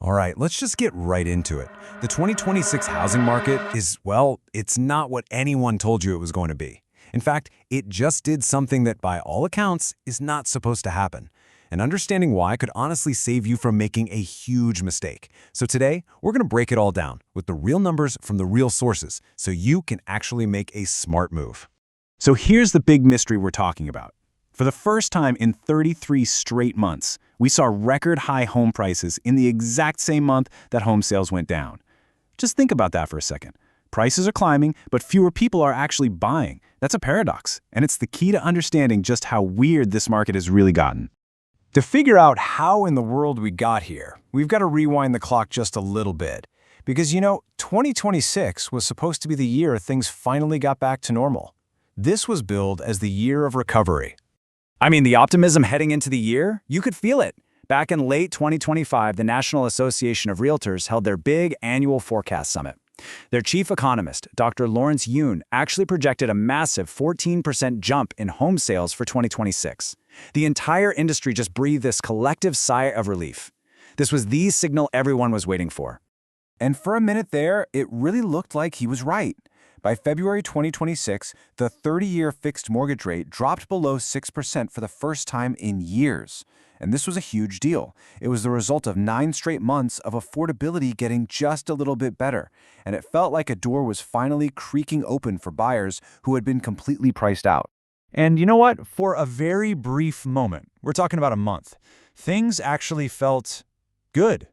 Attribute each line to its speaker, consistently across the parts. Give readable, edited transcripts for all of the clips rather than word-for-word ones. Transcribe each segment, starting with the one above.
Speaker 1: All right, let's just get right into it. The 2026 housing market is, well, it's not what anyone told you it was going to be. In fact, it just did something that, by all accounts, is not supposed to happen. And understanding why could honestly save you from making a huge mistake. So today, we're going to break it all down with the real numbers from the real sources so you can actually make a smart move. So here's the big mystery we're talking about. For the first time in 33 straight months, we saw record high home prices in the exact same month that home sales went down. Just think about that for a second. Prices are climbing, but fewer people are actually buying. That's a paradox, and it's the key to understanding just how weird this market has really gotten. To figure out how in the world we got here, we've got to rewind the clock just a little bit. Because, 2026 was supposed to be the year things finally got back to normal. This was billed as the year of recovery. I mean, the optimism heading into the year, you could feel it. Back in late 2025, the National Association of Realtors held their big annual forecast summit. Their chief economist, Dr. Lawrence Yun, actually projected a massive 14% jump in home sales for 2026. The entire industry just breathed this collective sigh of relief. This was the signal everyone was waiting for. And for a minute there, it really looked like he was right. By February 2026, the 30-year fixed mortgage rate dropped below 6% for the first time in years. And this was a huge deal. It was the result of 9 straight months of affordability getting just a little bit better. And it felt like a door was finally creaking open for buyers who had been completely priced out. And you know what? For a very brief moment, we're talking about a month, things actually felt good,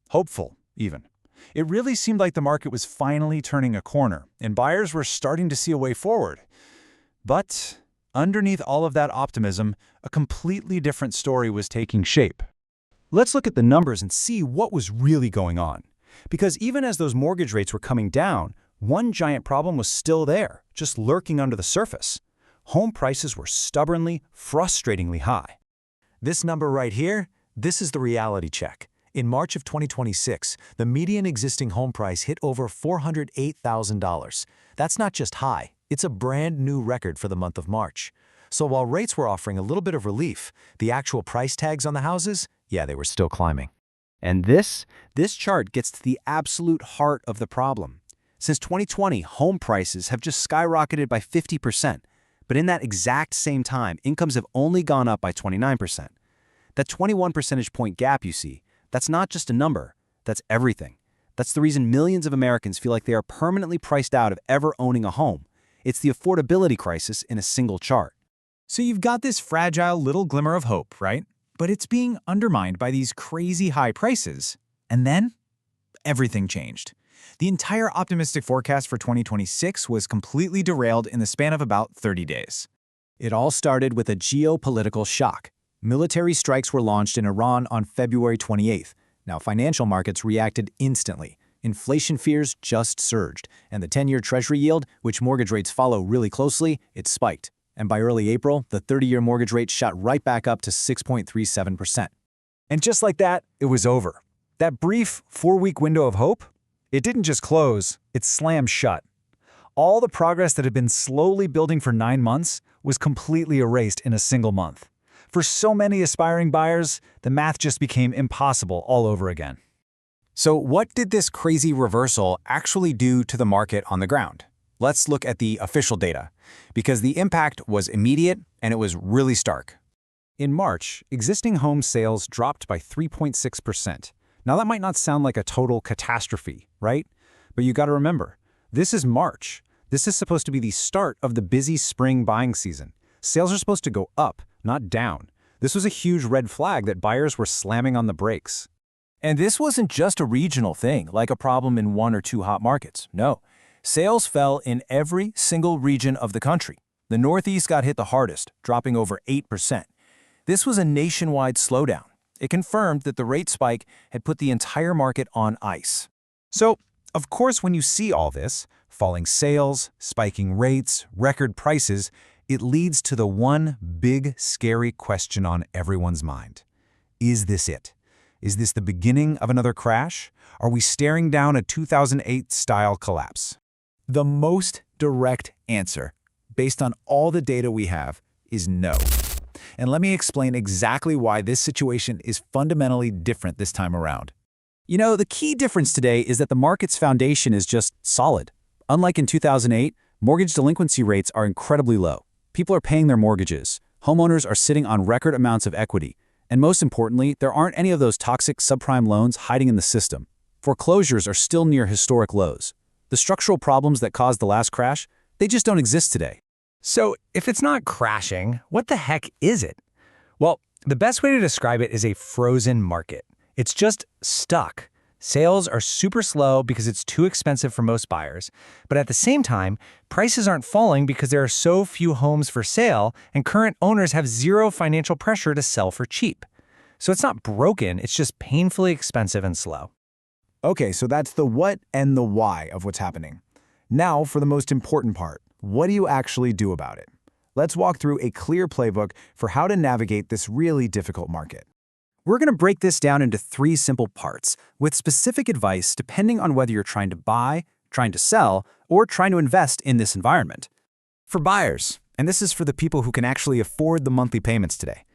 Speaker 1: hopeful even. It really seemed like the market was finally turning a corner, and buyers were starting to see a way forward. But underneath all of that optimism, a completely different story was taking shape. Let's look at the numbers and see what was really going on. Because even as those mortgage rates were coming down, one giant problem was still there, just lurking under the surface. Home prices were stubbornly, frustratingly high. This number right here, this is the reality check. In March of 2026, the median existing home price hit over $408,000. That's not just high, it's a brand new record for the month of March. So while rates were offering a little bit of relief, the actual price tags on the houses, yeah, they were still climbing. And this chart gets to the absolute heart of the problem. Since 2020, home prices have just skyrocketed by 50%. But in that exact same time, incomes have only gone up by 29%. That 21 percentage point gap you see, that's not just a number, that's everything. That's the reason millions of Americans feel like they are permanently priced out of ever owning a home. It's the affordability crisis in a single chart. So you've got this fragile little glimmer of hope, right? But it's being undermined by these crazy high prices. And then, everything changed. The entire optimistic forecast for 2026 was completely derailed in the span of about 30 days. It all started with a geopolitical shock. Military strikes were launched in Iran on February 28th. Now, financial markets reacted instantly. Inflation fears just surged, and the 10-year Treasury yield, which mortgage rates follow really closely, it spiked. And by early April, the 30-year mortgage rate shot right back up to 6.37%. And just like that, it was over. That brief 4-week window of hope, it didn't just close, it slammed shut. All the progress that had been slowly building for 9 months was completely erased in a single month. For so many aspiring buyers, the math just became impossible all over again. So what did this crazy reversal actually do to the market on the ground? Let's look at the official data, because the impact was immediate and it was really stark. In March, existing home sales dropped by 3.6%. Now that might not sound like a total catastrophe, right? But you got to remember, this is March. This is supposed to be the start of the busy spring buying season. Sales are supposed to go up, not down. This was a huge red flag that buyers were slamming on the brakes. And this wasn't just a regional thing, like a problem in 1 or 2 hot markets. No, sales fell in every single region of the country. The Northeast got hit the hardest, dropping over 8%. This was a nationwide slowdown. It confirmed that the rate spike had put the entire market on ice. So, of course, when you see all this, falling sales, spiking rates, record prices, it leads to the one big, scary question on everyone's mind. Is this it? Is this the beginning of another crash? Are we staring down a 2008-style collapse? The most direct answer, based on all the data we have, is no. And let me explain exactly why this situation is fundamentally different this time around.
Speaker 2: The key difference today is that the market's foundation is just solid. Unlike in 2008, mortgage delinquency rates are incredibly low. People are paying their mortgages. Homeowners are sitting on record amounts of equity. And most importantly, there aren't any of those toxic subprime loans hiding in the system. Foreclosures are still near historic lows. The structural problems that caused the last crash, they just don't exist today.
Speaker 3: So if it's not crashing, what the heck is it? Well, the best way to describe it is a frozen market. It's just stuck. Sales are super slow because it's too expensive for most buyers, but at the same time, prices aren't falling because there are so few homes for sale and current owners have zero financial pressure to sell for cheap. So it's not broken, it's just painfully expensive and slow.
Speaker 4: Okay, so that's the what and the why of what's happening. Now for the most important part, what do you actually do about it? Let's walk through a clear playbook for how to navigate this really difficult market.
Speaker 2: We're going to break this down into 3 simple parts, with specific advice depending on whether you're trying to buy, trying to sell, or trying to invest in this environment.
Speaker 4: For buyers, and this is for the people who can actually afford the monthly payments today,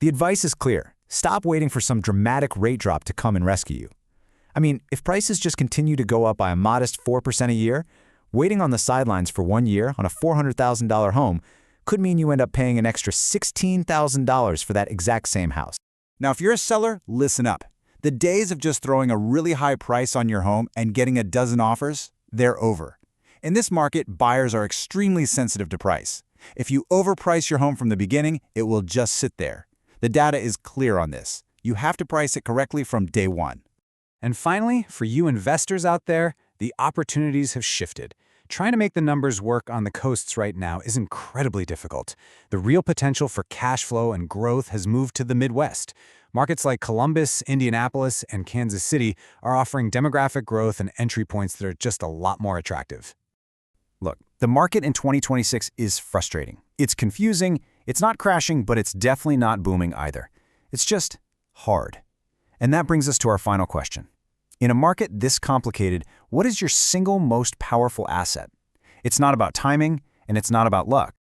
Speaker 4: the advice is clear. Stop waiting for some dramatic rate drop to come and rescue you. I mean, if prices just continue to go up by a modest 4% a year, waiting on the sidelines for 1 year on a $400,000 home could mean you end up paying an extra $16,000 for that exact same house. Now, if you're a seller, listen up. The days of just throwing a really high price on your home and getting a dozen offers, they're over. In this market, buyers are extremely sensitive to price. If you overprice your home from the beginning, it will just sit there. The data is clear on this. You have to price it correctly from day one.
Speaker 1: And finally, for you investors out there, the opportunities have shifted. Trying to make the numbers work on the coasts right now is incredibly difficult. The real potential for cash flow and growth has moved to the Midwest. Markets like Columbus, Indianapolis, and Kansas City are offering demographic growth and entry points that are just a lot more attractive.
Speaker 2: Look, the market in 2026 is frustrating. It's confusing, it's not crashing, but it's definitely not booming either. It's just hard. And that brings us to our final question. In a market this complicated, what is your single most powerful asset? It's not about timing, and it's not about luck.